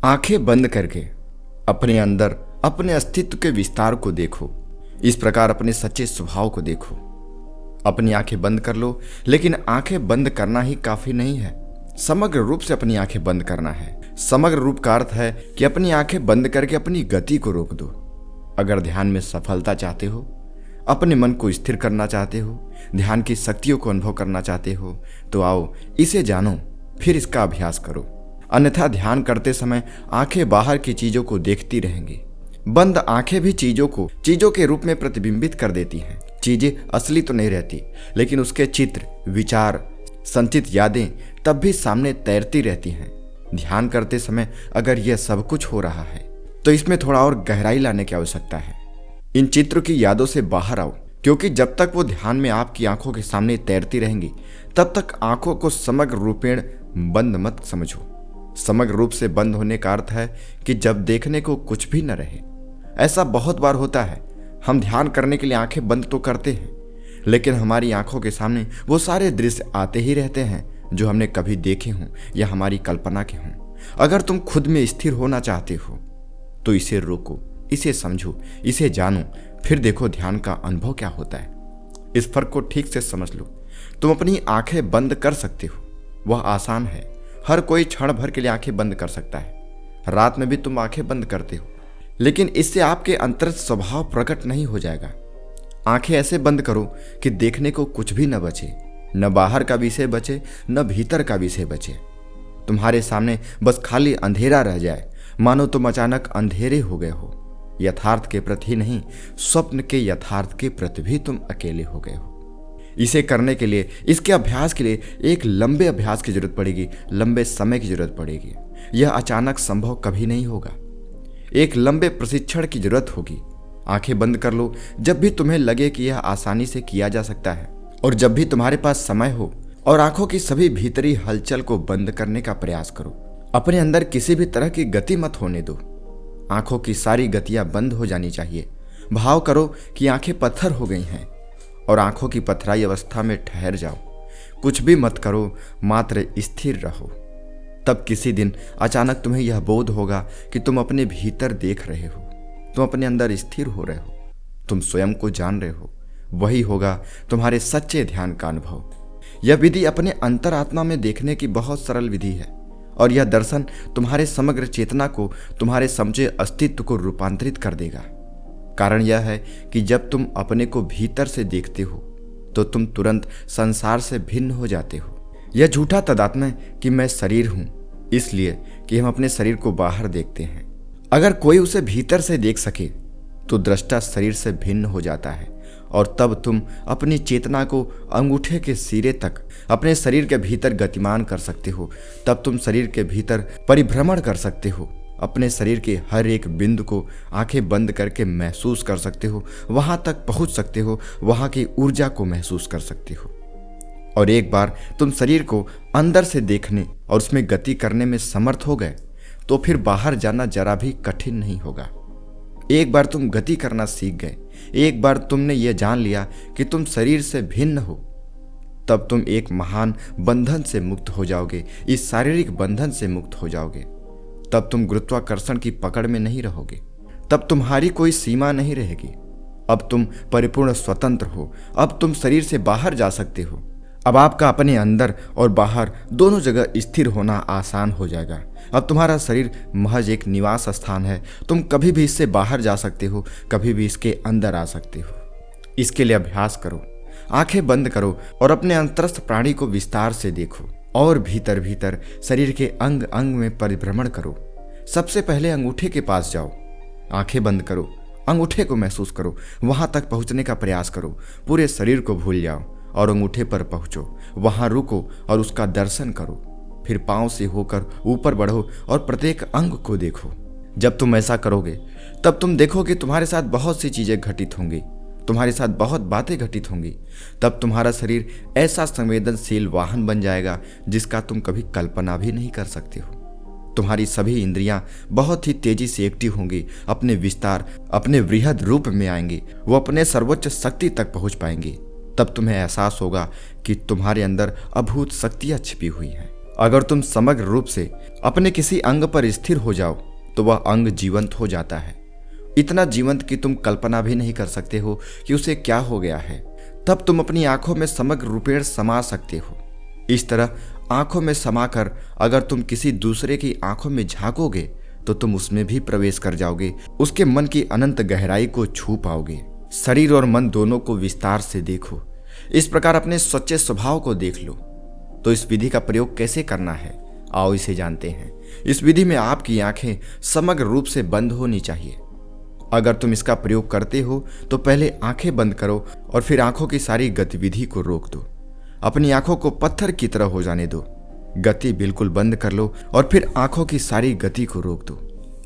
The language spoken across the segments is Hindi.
आंखें बंद करके अपने अंदर अपने अस्तित्व के विस्तार को देखो। इस प्रकार अपने सच्चे स्वभाव को देखो। अपनी आंखें बंद कर लो, लेकिन आंखें बंद करना ही काफी नहीं है। समग्र रूप से अपनी आंखें बंद करना है। समग्र रूप का अर्थ है कि अपनी आंखें बंद करके अपनी गति को रोक दो। अगर ध्यान में सफलता चाहते हो, अपने मन को स्थिर करना चाहते हो, ध्यान की शक्तियों को अनुभव करना चाहते हो, तो आओ इसे जानो, फिर इसका अभ्यास करो। अन्यथा ध्यान करते समय आंखें बाहर की चीजों को देखती रहेंगी। बंद आंखें भी चीजों को चीजों के रूप में प्रतिबिंबित कर देती हैं। चीजें असली तो नहीं रहती, लेकिन उसके चित्र, विचार, संचित यादें तब भी सामने तैरती रहती हैं। ध्यान करते समय अगर यह सब कुछ हो रहा है, तो इसमें थोड़ा और गहराई लाने की आवश्यकता है। इन चित्रों की यादों से बाहर आओ, क्योंकि जब तक वो ध्यान में आपकी आंखों के सामने तैरती रहेंगी, तब तक आंखों को समग्र रूपेण बंद मत समझो। समग्र रूप से बंद होने का अर्थ है कि जब देखने को कुछ भी न रहे। ऐसा बहुत बार होता है। हम ध्यान करने के लिए आंखें बंद तो करते हैं, लेकिन हमारी आंखों के सामने वो सारे दृश्य आते ही रहते हैं जो हमने कभी देखे हों या हमारी कल्पना के हों। अगर तुम खुद में स्थिर होना चाहते हो, तो इसे रोको, इसे समझो, इसे जानो, फिर देखो ध्यान का अनुभव क्या होता है। इस फर्क को ठीक से समझ लो। तुम अपनी आंखें बंद कर सकते हो, वह आसान है। हर कोई क्षण भर के लिए आंखें बंद कर सकता है। रात में भी तुम आंखें बंद करते हो, लेकिन इससे आपके अंतर्गत स्वभाव प्रकट नहीं हो जाएगा। आंखें ऐसे बंद करो कि देखने को कुछ भी न बचे, न बाहर का विषय बचे, न भीतर का विषय बचे। तुम्हारे सामने बस खाली अंधेरा रह जाए, मानो तुम अचानक अंधेरे हो गए हो। यथार्थ के प्रति नहीं, स्वप्न के यथार्थ के प्रति भी तुम अकेले हो गए हो। इसे करने के लिए, इसके अभ्यास के लिए एक लंबे अभ्यास की जरूरत पड़ेगी, लंबे समय की जरूरत पड़ेगी। यह अचानक संभव कभी नहीं होगा। एक लंबे प्रशिक्षण की जरूरत होगी। आंखें बंद कर लो जब भी तुम्हें लगे कि यह आसानी से किया जा सकता है, और जब भी तुम्हारे पास समय हो, और आंखों की सभी भीतरी हलचल को बंद करने का प्रयास करो। अपने अंदर किसी भी तरह की गति मत होने दो। आंखों की सारी गतियां बंद हो जानी चाहिए। भाव करो कि आंखें पत्थर हो गई हैं, और आंखों की पथराई अवस्था में ठहर जाओ। कुछ भी मत करो, मात्र स्थिर रहो। तब किसी दिन अचानक तुम्हें यह बोध होगा कि तुम अपने भीतर देख रहे हो, तुम अपने अंदर स्थिर हो रहे हो, तुम स्वयं को जान रहे हो। वही होगा तुम्हारे सच्चे ध्यान का अनुभव। यह विधि अपने अंतरात्मा में देखने की बहुत सरल विधि है, और यह दर्शन तुम्हारे समग्र चेतना को, तुम्हारे समझे अस्तित्व को रूपांतरित कर देगा। कारण यह है कि जब तुम अपने को भीतर से देखते हो, तो तुम तुरंत संसार से भिन्न हो जाते हो। यह झूठा तादात्म्य है कि मैं शरीर हूं, इसलिए कि हम अपने शरीर को बाहर देखते हैं। अगर कोई उसे भीतर से देख सके, तो दृष्टा शरीर से भिन्न हो जाता है, और तब तुम अपनी चेतना को अंगूठे के सिरे तक अपने शरीर के भीतर गतिमान कर सकते हो। तब तुम शरीर के भीतर परिभ्रमण कर सकते हो, अपने शरीर के हर एक बिंदु को आंखें बंद करके महसूस कर सकते हो, वहां तक पहुंच सकते हो, वहां की ऊर्जा को महसूस कर सकते हो। और एक बार तुम शरीर को अंदर से देखने और उसमें गति करने में समर्थ हो गए, तो फिर बाहर जाना जरा भी कठिन नहीं होगा। एक बार तुम गति करना सीख गए, एक बार तुमने यह जान लिया कि तुम शरीर से भिन्न हो, तब तुम एक महान बंधन से मुक्त हो जाओगे। इस शारीरिक बंधन से मुक्त हो जाओगे। तब तुम गुरुत्वाकर्षण की पकड़ में नहीं रहोगे। तब तुम्हारी कोई सीमा नहीं रहेगी। अब तुम परिपूर्ण स्वतंत्र हो। अब तुम शरीर से बाहर जा सकते हो। अब आपका अपने अंदर और बाहर दोनों जगह स्थिर होना आसान हो जाएगा। अब तुम्हारा शरीर महज एक निवास स्थान है। तुम कभी भी इससे बाहर जा सकते हो, कभी भी इसके अंदर आ सकते हो। इसके लिए अभ्यास करो। आंखें बंद करो और अपने अंतरस्थ प्राणी को विस्तार से देखो, और भीतर भीतर शरीर के अंग अंग में परिभ्रमण करो। सबसे पहले अंगूठे के पास जाओ, आंखें बंद करो, अंगूठे को महसूस करो, वहां तक पहुंचने का प्रयास करो। पूरे शरीर को भूल जाओ और अंगूठे पर पहुंचो, वहां रुको और उसका दर्शन करो। फिर पांव से होकर ऊपर बढ़ो और प्रत्येक अंग को देखो। जब तुम ऐसा करोगे, तब तुम देखोगे तुम्हारे साथ बहुत सी चीजें घटित होंगी, तुम्हारे साथ बहुत बातें घटित होंगी। तब तुम्हारा शरीर ऐसा संवेदनशील वाहन बन जाएगा जिसका तुम कभी कल्पना भी नहीं कर सकते हो। तुम्हारी सभी इंद्रियां बहुत ही तेजी से एक्टिव होंगी, अपने विस्तार, अपने वृहद रूप में आएंगी, वो अपने सर्वोच्च शक्ति तक पहुंच पाएंगी। तब तुम्हें एहसास होगा कि तुम्हारे अंदर अभूत शक्तियां छिपी हुई हैं, अगर तुम समग्र रूप से अपने किसी अंग पर स्थिर हो जाओ तो वह अंग जीवंत हो जाता है, इतना जीवंत कि तुम कल्पना भी नहीं कर सकते हो कि उसे क्या हो गया है। तब तुम अपनी आंखों में समग्र रूपेण समा सकते हो। इस तरह आंखों में समाकर अगर तुम किसी दूसरे की आंखों में झांकोगे तो तुम उसमें भी प्रवेश कर जाओगे, उसके मन की अनंत गहराई को छू पाओगे। शरीर और मन दोनों को विस्तार से देखो। इस प्रकार अपने सच्चे स्वभाव को देख लो। तो इस विधि का प्रयोग कैसे करना है, आओ इसे जानते हैं। इस विधि में आपकी आंखें समग्र रूप से बंद होनी चाहिए। अगर तुम इसका प्रयोग करते हो तो पहले आंखें बंद करो और फिर आंखों की सारी गतिविधि को रोक दो। अपनी आंखों को पत्थर की तरह हो जाने दो। गति बिल्कुल बंद कर लो और फिर आंखों की सारी गति को रोक दो।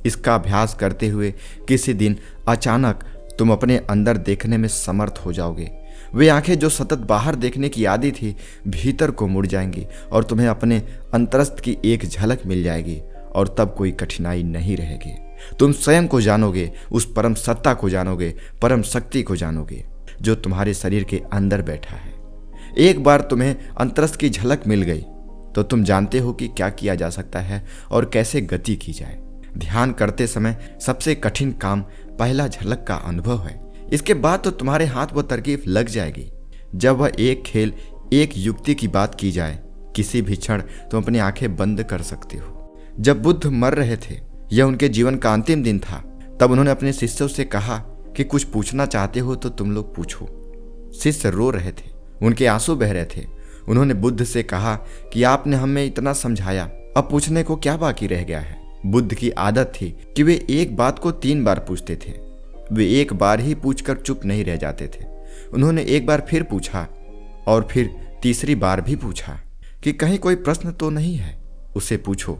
इसका अभ्यास करते हुए किसी दिन अचानक तुम अपने अंदर देखने में समर्थ हो जाओगे। वे आंखें जो सतत बाहर देखने की आदि थी भीतर को मुड़ जाएंगी और तुम्हें अपने अंतरस्थ की एक झलक मिल जाएगी और तब कोई कठिनाई नहीं रहेगी। तुम स्वयं को जानोगे, उस परम सत्ता को जानोगे, परम शक्ति को जानोगे जो तुम्हारे शरीर के अंदर बैठा है। एक बार तुम्हें अंतरस्थ की झलक मिल गई तो तुम जानते हो कि क्या किया जा सकता है और कैसे गति की जाए। ध्यान करते समय सबसे कठिन काम पहला झलक का अनुभव है। इसके बाद तो तुम्हारे हाथ वो तरकीब लग जाएगी। जब वह एक खेल, एक युक्ति की बात की जाए, किसी भी क्षण तुम अपनी आंखें बंद कर सकते हो। जब बुद्ध मर रहे थे, यह उनके जीवन का अंतिम दिन था, तब उन्होंने अपने शिष्यों से कहा कि कुछ पूछना चाहते हो तो तुम लोग पूछो। शिष्य रो रहे थे, उनके आंसू बह रहे थे। उन्होंने बुद्ध से कहा कि आपने हमें इतना समझाया, अब पूछने को क्या बाकी रह गया है। बुद्ध की आदत थी कि वे एक बात को 3 बार पूछते थे। वे एक बार ही पूछकर चुप नहीं रह जाते थे। उन्होंने एक बार फिर पूछा और फिर तीसरी बार भी पूछा कि कहीं कोई प्रश्न तो नहीं है, उसे पूछो।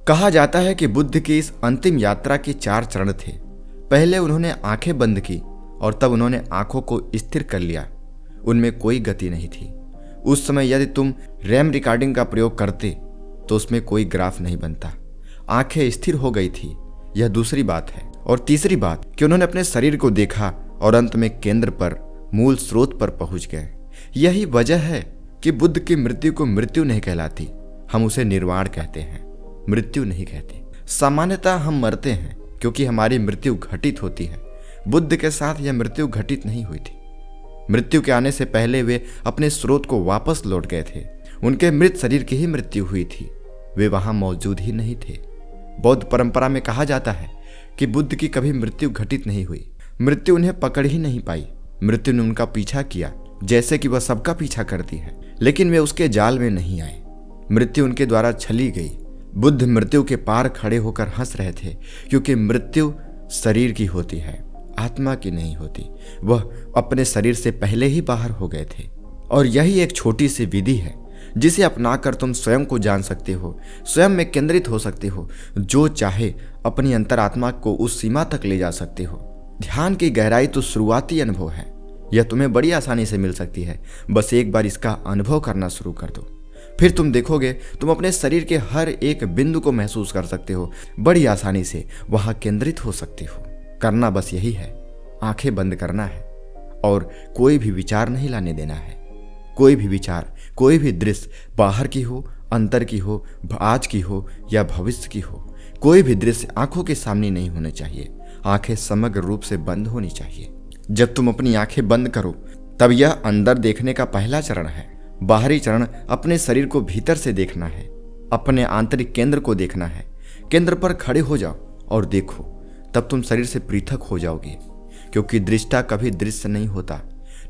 कहा जाता है कि बुद्ध की इस अंतिम यात्रा के 4 चरण थे। पहले उन्होंने आंखें बंद की और तब उन्होंने आंखों को स्थिर कर लिया। उनमें कोई गति नहीं थी। उस समय यदि तुम रैम रिकॉर्डिंग का प्रयोग करते तो उसमें कोई ग्राफ नहीं बनता। आंखें स्थिर हो गई थी, यह दूसरी बात है। और तीसरी बात कि उन्होंने अपने शरीर को देखा और अंत में केंद्र पर, मूल स्रोत पर पहुंच गए। यही वजह है कि बुद्ध की मृत्यु को मृत्यु नहीं कहलाती, हम उसे निर्वाण कहते हैं, मृत्यु नहीं कहते। सामान्यतः हम मरते हैं क्योंकि हमारी मृत्यु घटित होती है। बुद्ध के साथ यह मृत्यु घटित नहीं हुई थी। मृत्यु के आने से पहले वे अपने स्रोत को वापस लौट गए थे। उनके मृत शरीर की ही मृत्यु हुई थी, वे वहां मौजूद ही नहीं थे। बौद्ध परंपरा में कहा जाता है कि बुद्ध की कभी मृत्यु घटित नहीं हुई। मृत्यु उन्हें पकड़ ही नहीं पाई। मृत्यु ने उनका पीछा किया जैसे कि वह सबका पीछा करती है, लेकिन वे उसके जाल में नहीं आए। मृत्यु उनके द्वारा छली गई। बुद्ध मृत्यु के पार खड़े होकर हंस रहे थे क्योंकि मृत्यु शरीर की होती है, आत्मा की नहीं होती। वह अपने शरीर से पहले ही बाहर हो गए थे। और यही एक छोटी सी विधि है जिसे अपनाकर तुम स्वयं को जान सकते हो, स्वयं में केंद्रित हो सकते हो, जो चाहे अपनी अंतरात्मा को उस सीमा तक ले जा सकते हो। ध्यान की गहराई तो शुरुआती अनुभव है, यह तुम्हें बड़ी आसानी से मिल सकती है। बस एक बार इसका अनुभव करना शुरू कर दो, फिर तुम देखोगे तुम अपने शरीर के हर एक बिंदु को महसूस कर सकते हो, बड़ी आसानी से वहां केंद्रित हो सकते हो। करना बस यही है, आंखें बंद करना है और कोई भी विचार नहीं लाने देना है। कोई भी विचार, कोई भी दृश्य, बाहर की हो, अंतर की हो, आज की हो या भविष्य की हो, कोई भी दृश्य आंखों के सामने नहीं होने चाहिए। आंखें समग्र रूप से बंद होनी चाहिए। जब तुम अपनी आंखें बंद करो तब यह अंदर देखने का पहला चरण है। बाहरी चरण अपने शरीर को भीतर से देखना है, अपने आंतरिक केंद्र को देखना है। केंद्र पर खड़े हो जाओ और देखो, तब तुम शरीर से पृथक हो जाओगे, क्योंकि दृष्टा कभी दृश्य नहीं होता,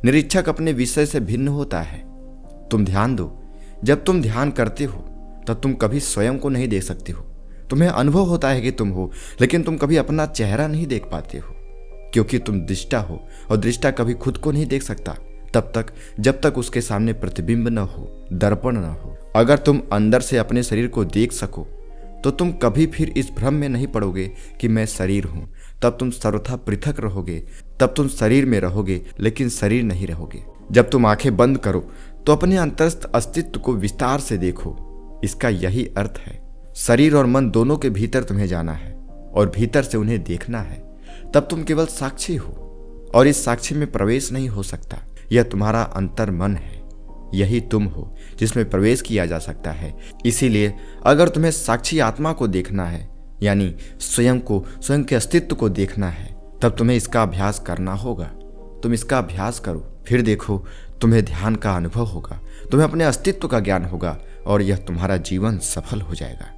निरीक्षक अपने विषय से भिन्न होता है। तुम ध्यान दो, जब तुम ध्यान करते हो तब तुम कभी स्वयं को नहीं देख सकते हो। तुम्हें अनुभव होता है कि तुम हो, लेकिन तुम कभी अपना चेहरा नहीं देख पाते हो, क्योंकि तुम दृष्टा हो और दृष्टा कभी खुद को नहीं देख सकता तब तक जब तक उसके सामने प्रतिबिंब न हो, दर्पण न हो। अगर तुम अंदर से अपने शरीर को देख सको तो तुम कभी फिर इस भ्रम में नहीं पड़ोगे कि मैं शरीर हूं। तब तुम सर्वथा पृथक रहोगे, तब तुम शरीर में रहोगे लेकिन शरीर नहीं रहोगे। जब तुम आंखें बंद करो तो अपने अंतरस्थ अस्तित्व को विस्तार से देखो। इसका यही अर्थ है, शरीर और मन दोनों के भीतर तुम्हें जाना है और भीतर से उन्हें देखना है। तब तुम केवल साक्षी हो और इस साक्षी में प्रवेश नहीं हो सकता। यह तुम्हारा अंतर मन है, यही तुम हो जिसमें प्रवेश किया जा सकता है। इसीलिए अगर तुम्हें साक्षी आत्मा को देखना है, यानी स्वयं को, स्वयं के अस्तित्व को देखना है, तब तुम्हें इसका अभ्यास करना होगा। तुम इसका अभ्यास करो, फिर देखो तुम्हें ध्यान का अनुभव होगा, तुम्हें अपने अस्तित्व का ज्ञान होगा और यह तुम्हारा जीवन सफल हो जाएगा।